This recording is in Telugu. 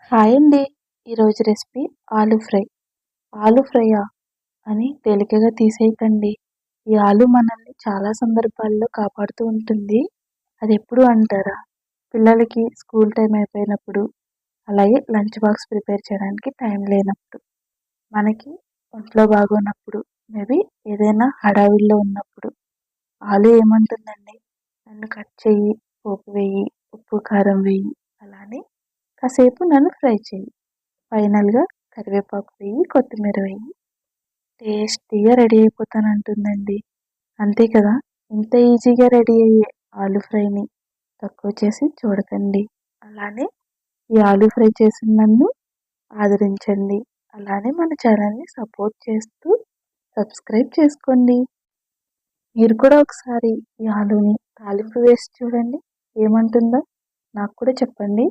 హాయ్ అండి. ఈరోజు రెసిపీ ఆలూ ఫ్రై. ఆలూ ఫ్రైయా అని తేలికగా తీసేయకండి. ఈ ఆలు మనల్ని చాలా సందర్భాల్లో కాపాడుతూ ఉంటుంది. అది ఎప్పుడు అంటారా? పిల్లలకి స్కూల్ టైం అయిపోయినప్పుడు, అలాగే లంచ్ బాక్స్ ప్రిపేర్ చేయడానికి టైం లేనప్పుడు, మనకి ఒంట్లో బాగోనప్పుడు, మేబీ ఏదైనా హడావిడిలో ఉన్నప్పుడు ఆలు ఏమంటుందండి, నన్ను కట్ చెయ్యి, పోపు వేయి, ఉప్పు కారం వేయి, అలానే కాసేపు నన్ను ఫ్రై చెయ్యి. ఫైనల్‌గా కరివేపాకు వెయ్యి, కొత్తిమీర వెయ్యి. టేస్టీగా రెడీ అయిపోతానంటుందండి. అంతే కదా! ఇంత ఈజీగా రెడీ అయ్యే ఆలూ ఫ్రైని తక్కువ చేసి చూడకండి. అలానే ఈ ఆలూ ఫ్రై చేసిన నన్ను ఆదరించండి. అలానే మన ఛానల్‌ని సపోర్ట్ చేస్తూ సబ్స్క్రైబ్ చేసుకోండి. మీరు కూడా ఒకసారి ఈ ఆలూని తాలింపు వేసి చూడండి. ఏమంటుందో నాకు కూడా చెప్పండి.